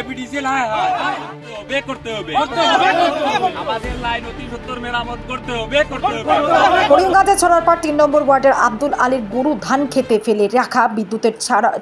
এপিডিসি না বে করতে হবে আমাদের লাইন অতি সত্তর মেরামত করতে হবে করিমগঞ্জে ছড়ার পর 3 নম্বর ওয়ার্ডের আব্দুল আলীর গরু ধান খেতে ফেলে রাখা বিদ্যুতের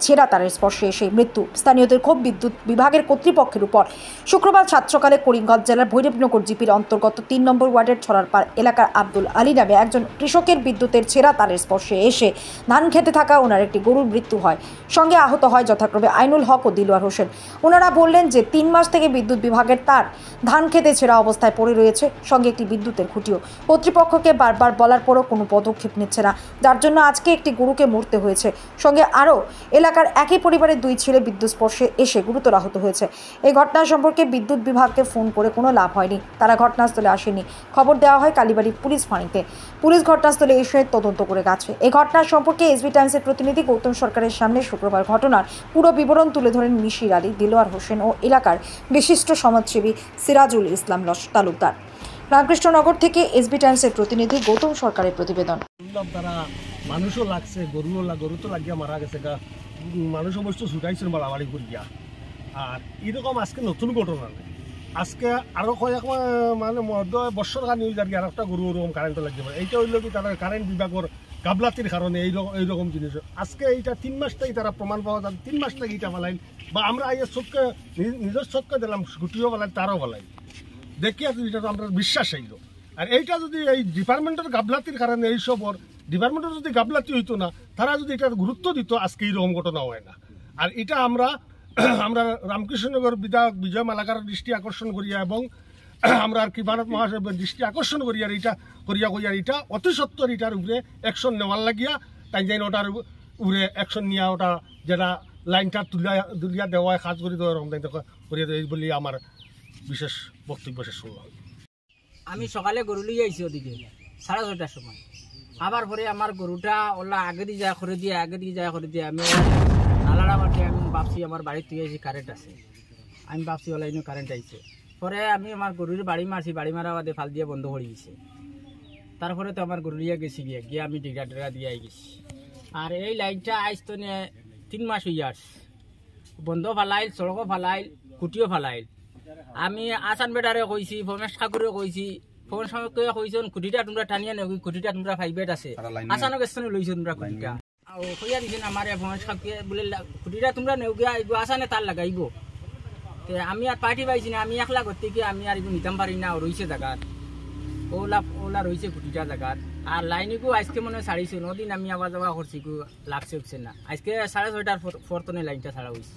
ছেঁড়া তারের স্পর্শে এসে মৃত্যু। স্থানীয়দের ক্ষোভ বিদ্যুৎ বিভাগের কর্তৃপক্ষের উপর। শুক্রবার ছাত্রকালে করিমগঞ্জ জেলার ভৈরবনগর জিপির অন্তর্গত 3 নম্বর ওয়ার্ডের ছড়ার পার এলাকার আব্দুল আলী নামে একজন কৃষকের বিদ্যুতের ছেঁড়া তারের স্পর্শে এসে ধান খেতে থাকা ওনার একটি গরুর মৃত্যু হয়। সঙ্গে আহত হয় যথাক্রমে আইনুল হক ও দিলওয়ার হোসেন। ওনারা বললেন যে 3 মাস থেকে বিদ্যুৎ বিভাগের তার ধান খেতে ছেঁড়া অবস্থায় পড়ে রয়েছে, সঙ্গে একটি বিদ্যুতের খুঁটিও। কর্তৃপক্ষকে বারবার বলার পরও কোনো পদক্ষেপ নিচ্ছে না, যার জন্য আজকে একটি গরুকে মরতে হয়েছে। সঙ্গে আরও এলাকার একই পরিবারের 2 ছেলে বিদ্যুৎ স্পর্শে এসে গুরুতর আহত হয়েছে। এই ঘটনা সম্পর্কে বিদ্যুৎ বিভাগকে ফোন করে কোনো লাভ হয়নি, তারা ঘটনাস্থলে আসেনি। খবর দেওয়া হয় কালীবাড়ি পুলিশ ফাঁড়িতে। পুলিশ ঘটনাস্থলে এসে তদন্ত করে গেছে। এই ঘটনার সম্পর্কে এসবি টাইমসের প্রতিনিধি গৌতম সরকারের সামনে শুক্রবার ঘটনার পুরো বিবরণ তুলে ধরেন মিশির আলী, দিলওয়ার হোসেন ও এলাকার বিশিষ্ট সমাজসেবী সিরাজুল ইসলাম তালুকদার। রামকৃষ্ণনগর থেকে এসবি টাইমসের প্রতিনিধি গৌতম সরকারের প্রতিবেদন। তারা মানুষও লাগছে, গরু তো লাগিয়া মারা গেছে গা, মানুষ অবশ্য ছুটাইছেন বাড়াবাড়ি করিয়া। আর এরকম আজকে নতুন ঘটনা নেই, আজকে আরো কয়েক মানে বছর কানি হয়ে যার আর একটা গরু ওরকম কারেন্ট লাগিয়ে পারে। এইটা হইল কি তারা কারেন্ট বিভাগের গাবলাতির কারণে এইরকম জিনিস। আজকে এইটা 3 মাস থেকে তারা প্রমাণ পাওয়া যায়, 3 মাস থেকে এইটা ফেলাইন বা আমরা আইয়া চোখকে নিজের চোখকে দিলাম, গুটিও ফেলাই তারও ফেলাই দেখি আছে, এটা তো আমরা বিশ্বাস হইল। আর এইটা যদি এই ডিপার্টমেন্টের গাবলাতির কারণে এইসবর ডিপার্টমেন্টের যদি গাবলাতি হইতো না, তারা যদি এটার গুরুত্ব দিত, আজকে এইরকম ঘটনা হয় না। আর এটা আমরা রামকৃষ্ণনগর বিধায়ক বিজয় মালাকার দৃষ্টি আকর্ষণ করিয়া এবং আমরা আর কৃপানাথ মহাশয়ের দৃষ্টি আকর্ষণ করিয়া এটা এটা অতি সত্তর এটার উপরে অ্যাকশন নেওয়ার লাগিয়া তাই যাই ওটার উপরে অ্যাকশন নিয়ে ওটা যেটা লাইনটা তুলিয়া দেওয়া কাজ করে দেওয়া এরকম করিয়া দেয় বলে আমার বিশেষ বক্তব্য শেষ করলাম। আমি সকালে গরু লিয়ে আইছি ওদিকে 6:30টার সময়। আবার পরে আমার গরুটা ওলা আগে দিয়ে যায় করে দিয়ে আমি নালাড়া মাঠে আমি ভাবছি আমার বাড়ির থেকে এসে কারেন্ট আছে, আমি ভাবছি ওলা ইনো কারেন্ট আইছে। পরে আমি আমার গরুর বাড়ি মারছি, বাড়ি মারা বাদে ফাল দিয়ে বন্ধ করে গেছে। তারপরে তো আমার গরু লিয়ে গেছি গিয়ে আমি টিকা দিয়ে আই গেছি। আর এই লাইনটা আইস তো 3 মাস হয়ে আসছে, বন্ধ ফালাইল, সড়কও ফালাইল, কুটিও ফালাইল। আমি আসান বেটারে কইছি, ভমেশ ঠাকুরে কইছি, ফোন সময় কইছেন খুঁটিটা তোমরা টানিয়া নেও, খুঁটিটা তোমরা ফাইবেট আছে আসানক স্থানে লইছো তোমরা খুঁটিটা কইয়া দিছেন আমার ভমেশ ঠাকুরে বলে খুঁটিটা তোমরা নেও গিয়া আসানে তার লাগাইব। আমি আর পার্টি পাইছি না, আমি একলা করতে গিয়ে আমি আর এগুলো নিতাম পারি না, রয়েছে জায়গার ওলা রয়েছে খুঁটিটা জায়গার। আর লাইনিকও আজকে মনে হয় ছাড়িছে, নদিন আমি আবার যাওয়া করছি লাগছে না। আজকে 6:30টার পর লাইনটা ছাড়া হয়েছে।